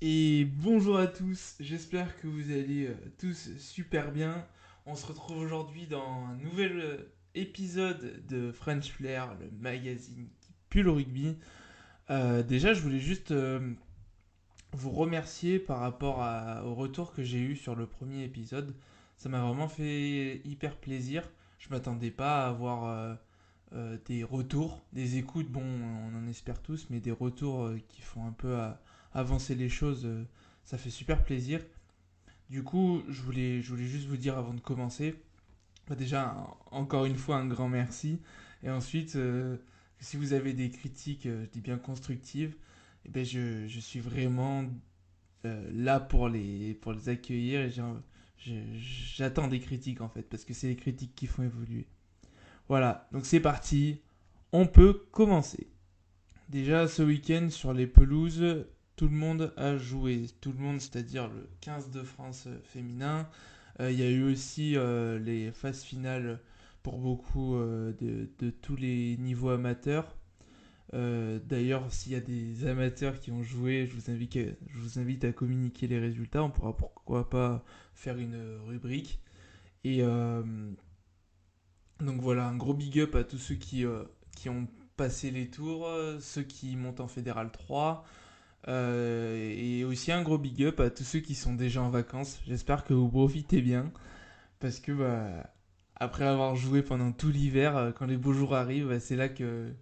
Et bonjour à tous, j'espère que vous allez tous super bien. On se retrouve aujourd'hui dans un nouvel épisode de French Flair, le magazine qui pue le rugby. Déjà, je voulais juste vous remercier par rapport au retour que j'ai eu sur le premier épisode. Ça m'a vraiment fait hyper plaisir. Je m'attendais pas à avoir des retours, des écoutes, bon, on en espère tous, mais des retours qui font un peu avancer les choses, ça fait super plaisir. Du coup, je voulais juste vous dire avant de commencer, bah déjà, encore une fois, un grand merci. Et ensuite, si vous avez des critiques, je dis bien constructives, eh ben je suis vraiment là pour les accueillir et j'attends des critiques en fait, parce que c'est les critiques qui font évoluer. Voilà, donc c'est parti, on peut commencer. Déjà, ce week-end, sur les pelouses, tout le monde a joué. Tout le monde, c'est-à-dire le 15 de France féminin. Il y a eu aussi les phases finales pour beaucoup de tous les niveaux amateurs. D'ailleurs, s'il y a des amateurs qui ont joué, je vous invite à communiquer les résultats. On pourra pourquoi pas faire une rubrique. Et donc voilà, un gros big up à tous ceux qui ont passé les tours, ceux qui montent en Fédéral 3, et aussi un gros big up à tous ceux qui sont déjà en vacances. J'espère que vous profitez bien, parce que bah, après avoir joué pendant tout l'hiver, quand les beaux jours arrivent, bah, c'est là que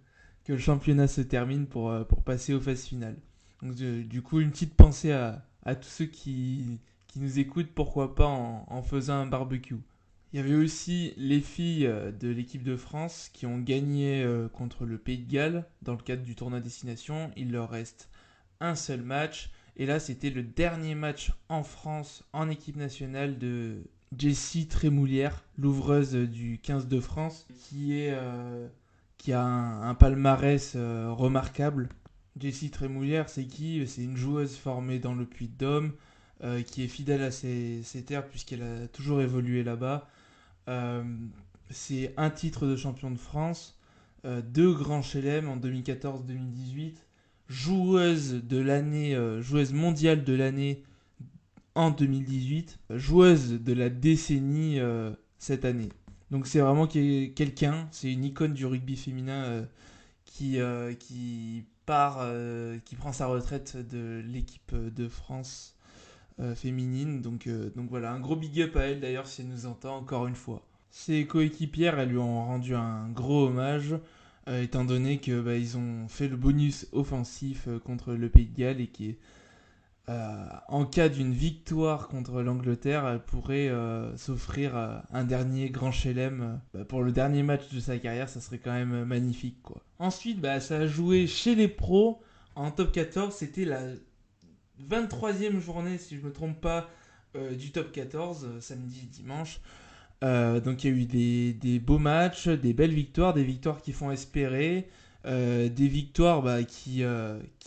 le championnat se termine pour passer aux phases finales. Donc du coup, une petite pensée à tous ceux qui nous écoutent, pourquoi pas en faisant un barbecue. Il y avait aussi les filles de l'équipe de France qui ont gagné contre le Pays de Galles dans le cadre du tournoi destination. Il leur reste un seul match. Et là, c'était le dernier match en France en équipe nationale de Jessie Trémoulière, l'ouvreuse du 15 de France, qui a un palmarès remarquable. Jessie Trémoulière, c'est qui? C'est une joueuse formée dans le Puy-de-Dôme, qui est fidèle à ses terres puisqu'elle a toujours évolué là-bas. Euh, c'est un titre de champion de France, deux grands chelem en 2014-2018, joueuse de l'année, joueuse mondiale de l'année en 2018, joueuse de la décennie cette année. Donc c'est vraiment quelqu'un, c'est une icône du rugby féminin qui part, qui prend sa retraite de l'équipe de France féminine. Donc voilà, un gros big up à elle d'ailleurs si elle nous entend encore une fois. Ses coéquipières, elles lui ont rendu un gros hommage, étant donné que bah, ils ont fait le bonus offensif contre le Pays de Galles et qui, en cas d'une victoire contre l'Angleterre, elle pourrait s'offrir un dernier grand chelem. Bah, pour le dernier match de sa carrière, ça serait quand même magnifique, quoi. Ensuite, bah, ça a joué chez les pros en top 14. C'était la 23e journée, si je ne me trompe pas, du top 14, samedi et dimanche. Donc il y a eu des beaux matchs, des belles victoires, des victoires qui font espérer, des victoires bah, qui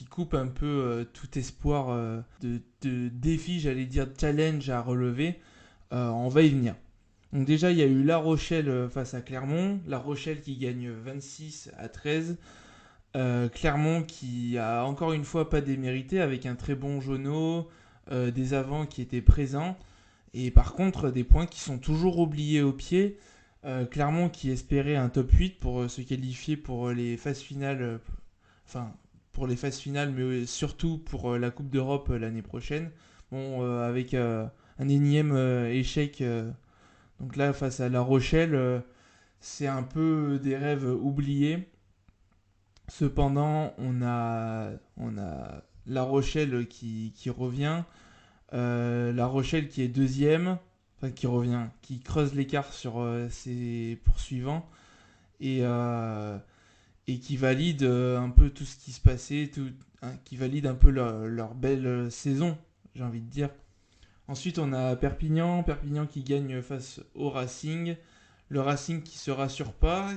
coupent un peu tout espoir de défi, j'allais dire challenge à relever. On va y venir. Donc déjà il y a eu La Rochelle face à Clermont, La Rochelle qui gagne 26-13, Clermont qui a encore une fois pas démérité avec un très bon Jono, des avants qui étaient présents. Et par contre, des points qui sont toujours oubliés au pied. Clermont qui espérait un top 8 pour se qualifier pour les phases finales, enfin pour les phases finales, mais surtout pour la Coupe d'Europe l'année prochaine. Bon, avec un énième échec, donc là face à La Rochelle, c'est un peu des rêves oubliés. Cependant, on a La Rochelle qui revient. La Rochelle qui est deuxième, enfin qui revient, qui creuse l'écart sur ses poursuivants et, et qui valide un peu tout ce qui se passait, hein, qui valide un peu leur belle saison, j'ai envie de dire. Ensuite, on a Perpignan qui gagne face au Racing. Le Racing qui se rassure pas,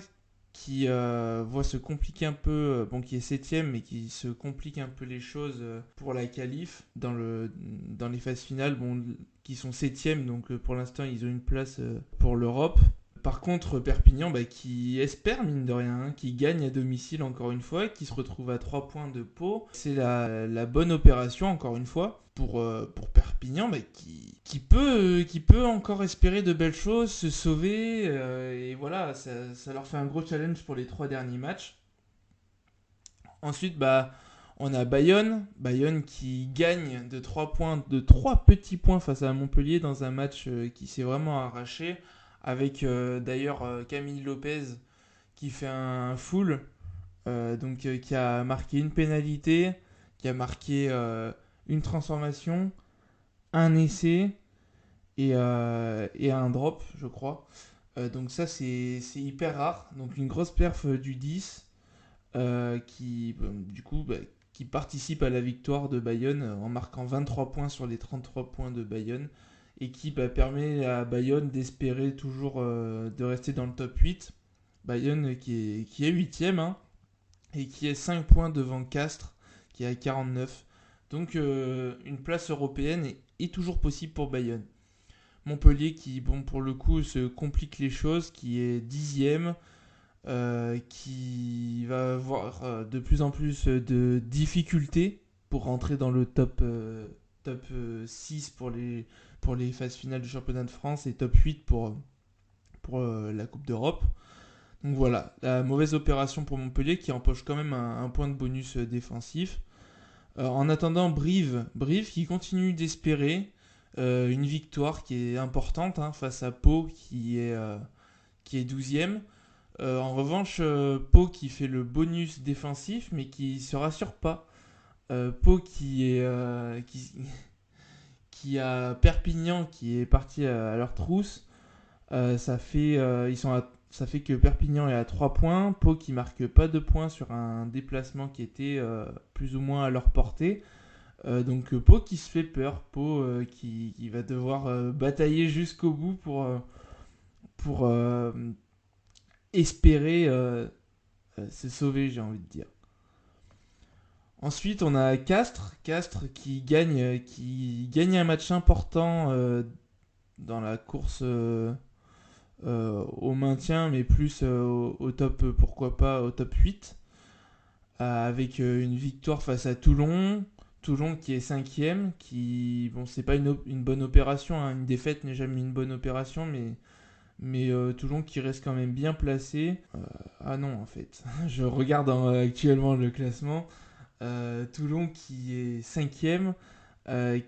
qui voit se compliquer un peu, bon, qui est septième, mais qui se complique un peu les choses pour la qualif dans les phases finales, bon, qui sont septième, donc pour l'instant ils ont une place pour l'Europe. Par contre, Perpignan, qui espère, mine de rien, hein, qui gagne à domicile encore une fois, qui se retrouve à 3 points de Pau. C'est la bonne opération, encore une fois, pour Perpignan, qui peut encore espérer de belles choses, se sauver. Et voilà, ça leur fait un gros challenge pour les 3 derniers matchs. Ensuite, on a Bayonne. Bayonne qui gagne de 3 points, de 3 petits points face à Montpellier dans un match qui s'est vraiment arraché. Avec d'ailleurs Camille Lopez qui fait un full, qui a marqué une pénalité, qui a marqué une transformation, un essai et un drop, je crois. Donc ça, c'est hyper rare. Donc une grosse perf du 10 qui participe à la victoire de Bayonne en marquant 23 points sur les 33 points de Bayonne et qui permet à Bayonne d'espérer toujours de rester dans le top 8. Bayonne qui est 8ème hein, et qui est 5 points devant Castres qui est à 49. Donc une place européenne est toujours possible pour Bayonne. Montpellier qui, pour le coup, se complique les choses, qui est 10ème, qui va avoir de plus en plus de difficultés pour rentrer dans le top 6 pour les phases finales du championnat de France et top 8 pour la Coupe d'Europe. Donc voilà, la mauvaise opération pour Montpellier qui empoche quand même un point de bonus défensif. En attendant, Brive qui continue d'espérer une victoire qui est importante hein, face à Pau qui est 12ème. En revanche, Pau qui fait le bonus défensif mais qui se rassure pas. Pau qui a Perpignan qui est parti à leur trousse. Ça fait que Perpignan est à 3 points. Pau qui marque pas de points sur un déplacement qui était plus ou moins à leur portée. Donc Pau qui se fait peur. Pau qui va devoir batailler jusqu'au bout pour espérer se sauver, j'ai envie de dire. Ensuite, on a Castres qui gagne un match important dans la course au maintien, mais plus au top, pourquoi pas, au top 8, avec une victoire face à Toulon. Toulon qui est 5ème, c'est pas une bonne opération, hein, une défaite n'est jamais une bonne opération, mais Toulon qui reste quand même bien placé. Ah non, en fait, je regarde actuellement le classement. Toulon qui est 5ème,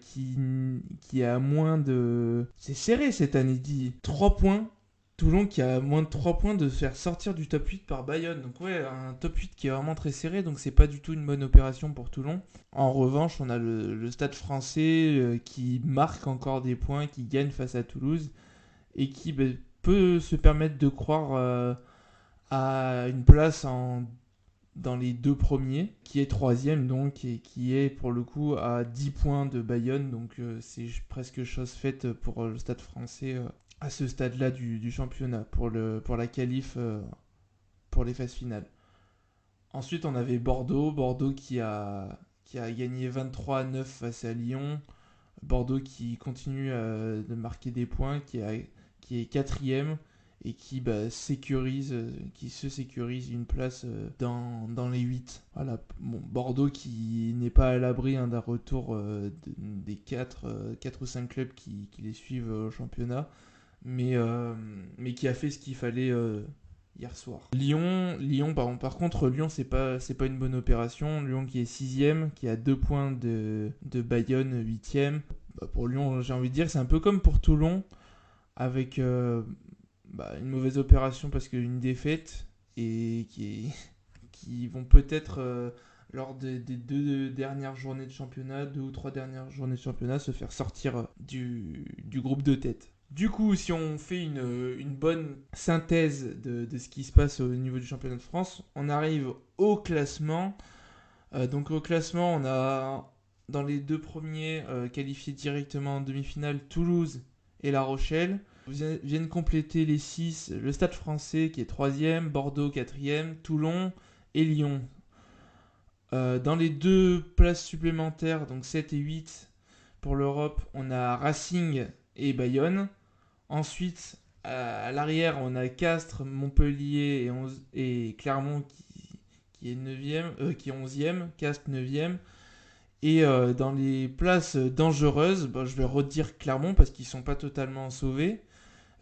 qui a moins de... C'est serré cette année, dit 3 points. Toulon qui a moins de 3 points de se faire sortir du top 8 par Bayonne. Donc ouais, un top 8 qui est vraiment très serré, donc c'est pas du tout une bonne opération pour Toulon. En revanche, on a le Stade français qui marque encore des points, qui gagne face à Toulouse et qui peut se permettre de croire à une place dans les 2 premiers, qui est 3ème donc, et qui est pour le coup à 10 points de Bayonne, donc c'est presque chose faite pour le Stade français à ce stade-là du championnat, pour la qualif pour les phases finales. Ensuite, on avait Bordeaux qui a gagné 23-9 face à Lyon. Bordeaux qui continue de marquer des points, qui est 4ème et qui se sécurise une place dans les 8. Voilà. Bon, Bordeaux qui n'est pas à l'abri d'un retour des 4 ou 5 clubs qui les suivent au championnat, mais qui a fait ce qu'il fallait hier soir. Lyon par contre, Lyon c'est pas une bonne opération. Lyon qui est 6ème, qui a 2 points de Bayonne 8ème. Pour Lyon, j'ai envie de dire, c'est un peu comme pour Toulon, avec une mauvaise opération parce qu'une défaite et qui vont peut-être lors des 2 dernières journées de championnat, 2 ou 3 dernières journées de championnat, se faire sortir du groupe de tête. Du coup, si on fait une bonne synthèse de ce qui se passe au niveau du championnat de France, on arrive au classement. Donc au classement, on a dans les 2 premiers qualifiés directement en demi-finale Toulouse et La Rochelle. Viennent compléter les 6 le Stade français qui est 3ème, Bordeaux 4ème, Toulon et Lyon. Dans les 2 places supplémentaires, donc 7 et 8 pour l'Europe, on a Racing et Bayonne. Ensuite, À l'arrière, on a Castres, Montpellier et Clermont qui est 9e, qui est 11e, Castres 9e. Et dans les places dangereuses, bah, je vais redire Clermont parce qu'ils ne sont pas totalement sauvés.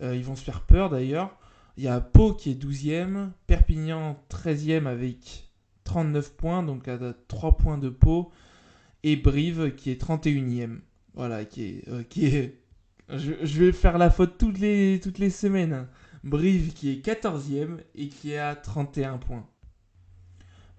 Ils vont se faire peur d'ailleurs. Il y a Pau qui est 12e, Perpignan 13e avec 39 points, donc à 3 points de Pau, et Brive qui est 31e. Voilà, je vais faire la faute toutes les semaines, hein. Brive qui est 14e et qui est à 31 points.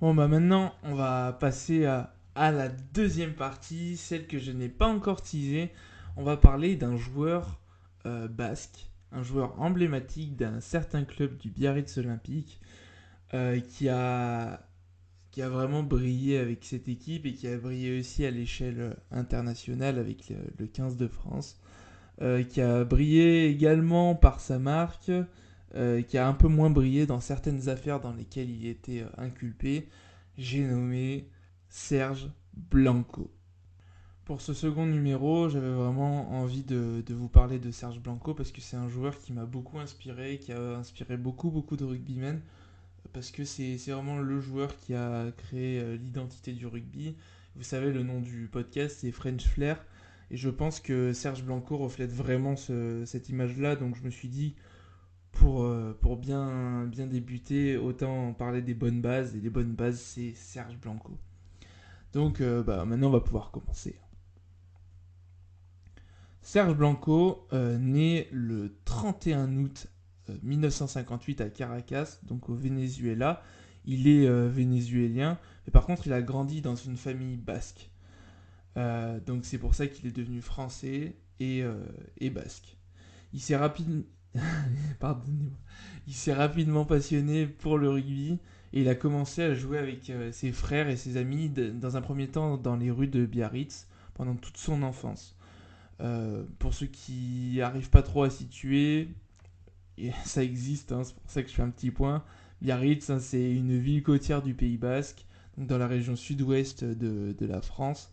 Bon, bah maintenant, on va passer à la deuxième partie, celle que je n'ai pas encore teasée. On va parler d'un joueur basque, un joueur emblématique d'un certain club du Biarritz Olympique euh, qui, a, qui a vraiment brillé avec cette équipe et qui a brillé aussi à l'échelle internationale avec le 15 de France. Qui a brillé également par sa marque, qui a un peu moins brillé dans certaines affaires dans lesquelles il était inculpé. J'ai nommé Serge Blanco. Pour ce second numéro, j'avais vraiment envie de vous parler de Serge Blanco parce que c'est un joueur qui m'a beaucoup inspiré, qui a inspiré beaucoup de rugbymen, parce que c'est vraiment le joueur qui a créé l'identité du rugby. Vous savez, le nom du podcast, c'est French Flair. Et je pense que Serge Blanco reflète vraiment cette image-là. Donc je me suis dit, pour bien débuter, autant parler des bonnes bases. Et les bonnes bases, c'est Serge Blanco. Donc maintenant, on va pouvoir commencer. Serge Blanco, né le 31 août 1958 à Caracas, donc au Venezuela. Il est vénézuélien, mais par contre, il a grandi dans une famille basque. Donc c'est pour ça qu'il est devenu français et basque. Il s'est rapidement, pardonnez-moi, il s'est rapidement passionné pour le rugby et il a commencé à jouer avec ses frères et ses amis dans un premier temps dans les rues de Biarritz pendant toute son enfance. Pour ceux qui n'arrivent pas trop à situer, et ça existe, hein, c'est pour ça que je fais un petit point. Biarritz, hein, c'est une ville côtière du Pays Basque, donc dans la région sud-ouest de la France.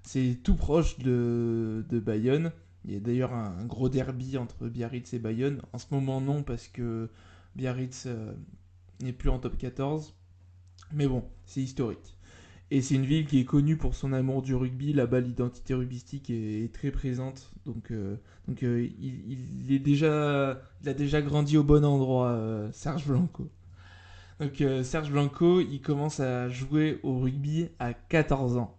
C'est tout proche de Bayonne. Il y a d'ailleurs un gros derby entre Biarritz et Bayonne. En ce moment, non, parce que Biarritz n'est plus en top 14. Mais bon, c'est historique. Et c'est une ville qui est connue pour son amour du rugby. Là-bas, l'identité rugbystique est très présente. Il a déjà grandi au bon endroit, Serge Blanco. Donc, Serge Blanco, il commence à jouer au rugby à 14 ans.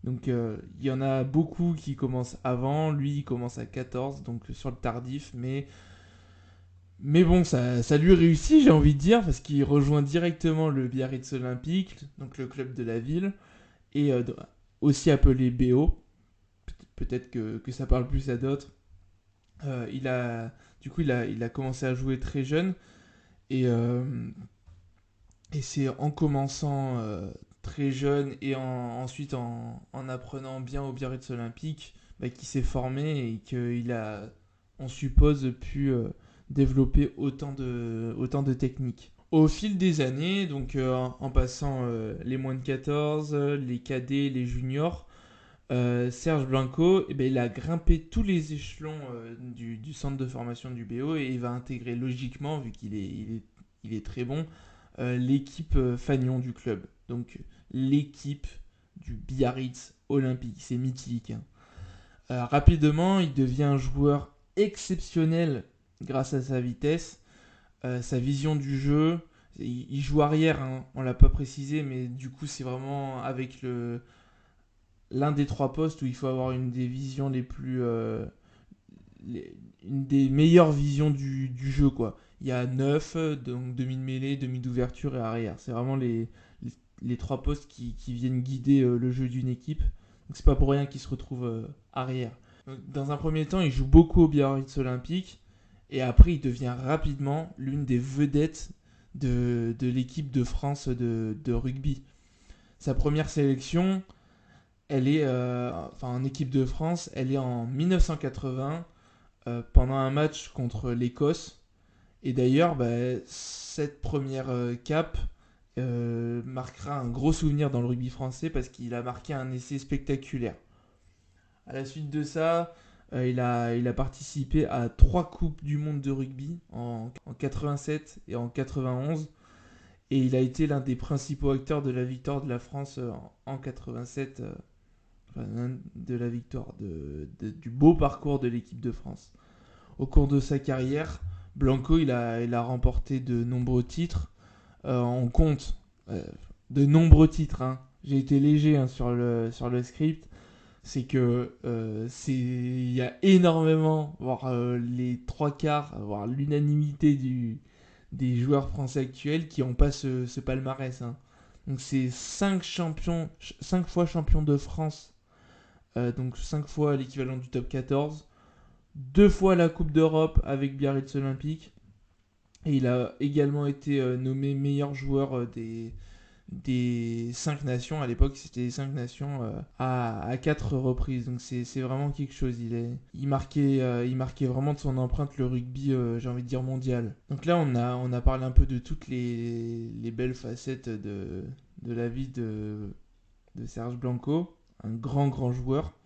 Donc il y en a beaucoup qui commencent avant, lui il commence à 14, donc sur le tardif, mais bon, ça lui réussit, j'ai envie de dire, parce qu'il rejoint directement le Biarritz Olympique, donc le club de la ville, et aussi appelé BO, peut-être que ça parle plus à d'autres. Il a commencé à jouer très jeune, et, euh, et c'est en commençant très jeune et ensuite en apprenant bien au Biarritz Olympique qu'il s'est formé et qu'il a, on suppose, pu développer autant de techniques. Au fil des années, donc en passant les moins de 14, les cadets, les juniors, Serge Blanco, il a grimpé tous les échelons du centre de formation du BO et il va intégrer logiquement, vu qu'il est très bon, l'équipe Fagnon du club. Donc l'équipe du Biarritz Olympique, c'est mythique, hein. Rapidement, il devient un joueur exceptionnel grâce à sa vitesse, sa vision du jeu. Il joue arrière, hein, on l'a pas précisé, mais du coup c'est vraiment avec l'un des trois postes où il faut avoir une des visions une des meilleures visions du jeu, quoi. Il y a 9, donc demi de mêlée, demi d'ouverture et arrière. C'est vraiment les trois postes qui viennent guider le jeu d'une équipe. Donc c'est pas pour rien qu'il se retrouve arrière. Donc, dans un premier temps, il joue beaucoup au Biarritz Olympique et après il devient rapidement l'une des vedettes de l'équipe de France de rugby. Sa première sélection, elle est en équipe de France, elle est en 1980 pendant un match contre l'Écosse. Et d'ailleurs, cette première cape marquera un gros souvenir dans le rugby français parce qu'il a marqué un essai spectaculaire. À la suite de ça, Il a participé à 3 Coupes du Monde de rugby en 87 et en 91. Et il a été l'un des principaux acteurs de la victoire de la France en 87. Enfin, l'un de la victoire du beau parcours de l'équipe de France. Au cours de sa carrière, Blanco il a remporté de nombreux titres. On compte de nombreux titres, hein. J'ai été léger, hein, sur le script. C'est que il y a énormément, voire les trois quarts, voire l'unanimité des joueurs français actuels qui n'ont pas ce palmarès, hein. Donc c'est 5 fois champion de France, donc 5 fois l'équivalent du top 14, 2 fois la Coupe d'Europe avec Biarritz Olympique, et il a également été nommé meilleur joueur des 5 nations. À l'époque, c'était les 5 nations à 4 reprises. Donc c'est vraiment quelque chose. Il marquait vraiment de son empreinte le rugby, j'ai envie de dire, mondial. Donc là, on a parlé un peu de toutes les belles facettes de la vie de Serge Blanco, un grand, grand joueur.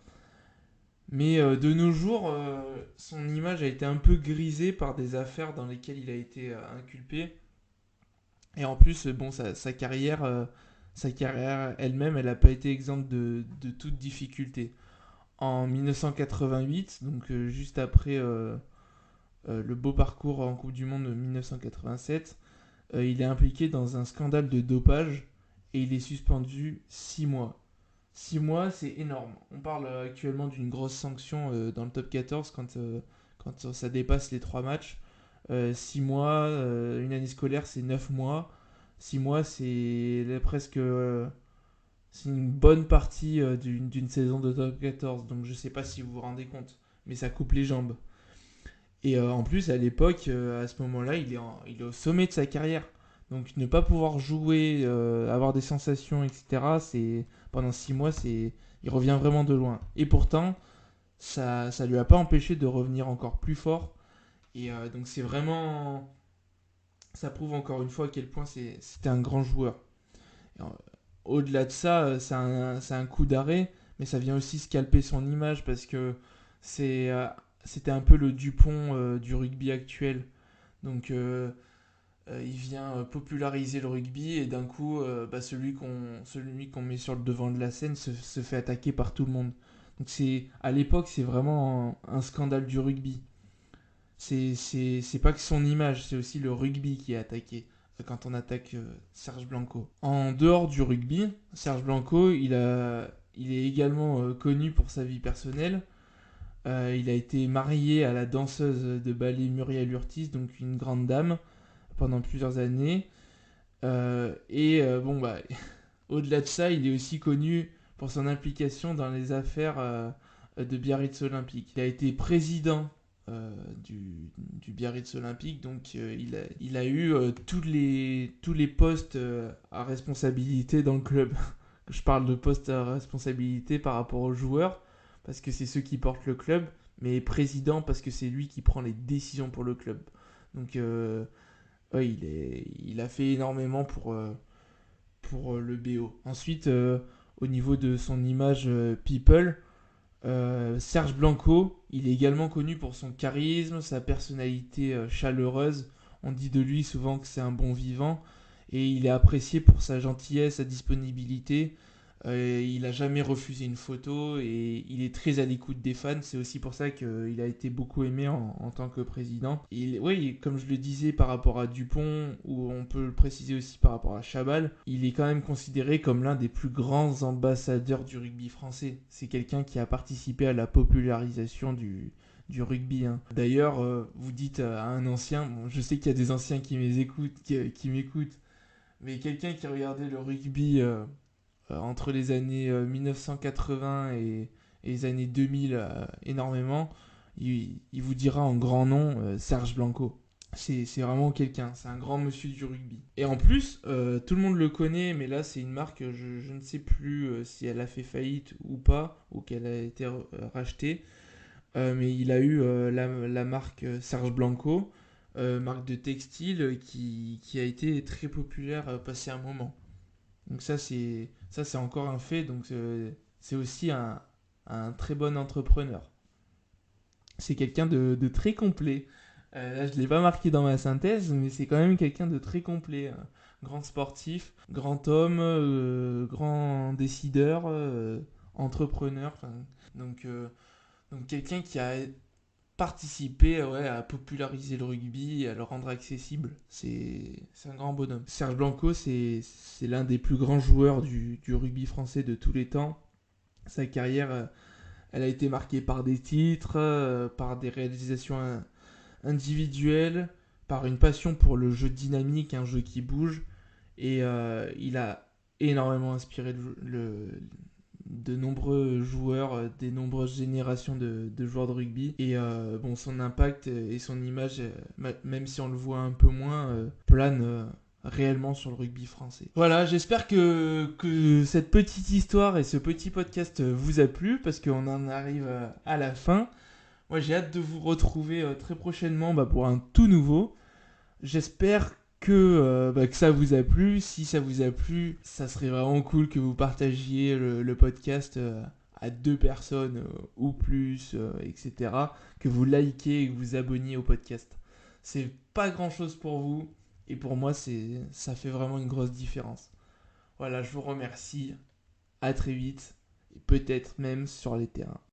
Mais de nos jours, son image a été un peu grisée par des affaires dans lesquelles il a été inculpé. Et en plus, bon, sa carrière elle-même, elle n'a pas été exempte de toute difficulté. En 1988, donc juste après le beau parcours en Coupe du Monde de 1987, il est impliqué dans un scandale de dopage et il est suspendu 6 mois. 6 mois, c'est énorme. On parle actuellement d'une grosse sanction dans le top 14 quand ça dépasse les 3 matchs. 6 mois, une année scolaire, c'est 9 mois. 6 mois, c'est presque c'est une bonne partie d'une saison de top 14. Donc je sais pas si vous vous rendez compte, mais ça coupe les jambes. Et en plus, à l'époque, à ce moment-là, il est au sommet de sa carrière. Donc ne pas pouvoir jouer, avoir des sensations, etc., pendant 6 mois, il revient vraiment de loin. Et pourtant, ça lui a pas empêché de revenir encore plus fort. Et donc c'est vraiment... Ça prouve encore une fois à quel point c'était un grand joueur. Et, au-delà de ça, c'est un coup d'arrêt, mais ça vient aussi scalper son image parce que c'est, euh, c'était un peu le Dupont du rugby actuel. Donc il vient populariser le rugby et d'un coup, celui qu'on met sur le devant de la scène se fait attaquer par tout le monde. Donc à l'époque, c'est vraiment un scandale du rugby. C'est pas que son image, c'est aussi le rugby qui est attaqué quand on attaque Serge Blanco. En dehors du rugby, Serge Blanco, il est également connu pour sa vie personnelle. Il a été marié à la danseuse de ballet Muriel Urtis, donc une grande dame, pendant plusieurs années. Bon, bah, au-delà de ça, il est aussi connu pour son implication dans les affaires de Biarritz Olympique. Il a été président du Biarritz Olympique, donc il a eu tous les postes à responsabilité dans le club. Je parle de postes à responsabilité par rapport aux joueurs, parce que c'est ceux qui portent le club, mais président parce que c'est lui qui prend les décisions pour le club. Donc ouais, il a fait énormément pour le BO. Ensuite, au niveau de son image people, Serge Blanco, il est également connu pour son charisme, sa personnalité chaleureuse. On dit de lui souvent que c'est un bon vivant. Et il est apprécié pour sa gentillesse, sa disponibilité. Il n'a jamais refusé une photo et il est très à l'écoute des fans. C'est aussi pour ça qu'il a été beaucoup aimé en tant que président. Oui, comme je le disais par rapport à Dupont, ou on peut le préciser aussi par rapport à Chabal, il est quand même considéré comme l'un des plus grands ambassadeurs du rugby français. C'est quelqu'un qui a participé à la popularisation du rugby, hein. D'ailleurs, vous dites à un ancien, bon, je sais qu'il y a des anciens qui m'écoutent, mais quelqu'un qui regardait le rugby entre les années 1980 et les années 2000 énormément, il vous dira en grand nom Serge Blanco. C'est vraiment quelqu'un, c'est un grand monsieur du rugby. Et en plus, tout le monde le connaît, mais là c'est une marque, je ne sais plus si elle a fait faillite ou pas, ou qu'elle a été rachetée. Mais il a eu la marque Serge Blanco, marque de textile qui a été très populaire passé un moment. Donc ça c'est encore un fait. Donc c'est aussi un très bon entrepreneur. c'est quelqu'un de très complet. Là, je ne l'ai pas marqué dans ma synthèse, mais c'est quand même quelqu'un de très complet. Grand sportif, grand homme, grand décideur, entrepreneur. Donc, euh, donc quelqu'un qui a participé à populariser le rugby et à le rendre accessible. C'est un grand bonhomme. Serge Blanco, c'est l'un des plus grands joueurs du rugby français de tous les temps. Sa carrière, elle a été marquée par des titres, par des réalisations individuelles, par une passion pour le jeu dynamique, un jeu qui bouge. Et il a énormément inspiré de nombreux joueurs, des nombreuses générations de joueurs de rugby. Et bon, son impact et son image, même si on le voit un peu moins, plane réellement sur le rugby français. Voilà, j'espère que cette petite histoire et ce petit podcast vous a plu, parce qu'on en arrive à la fin. Moi, j'ai hâte de vous retrouver très prochainement pour un tout nouveau. J'espère que ça vous a plu. Si ça vous a plu, ça serait vraiment cool que vous partagiez le podcast à 2 personnes ou plus, etc. Que vous likez et que vous abonniez au podcast. C'est pas grand chose pour vous. Et pour moi, ça fait vraiment une grosse différence. Voilà, je vous remercie. À très vite. Et peut-être même sur les terrains.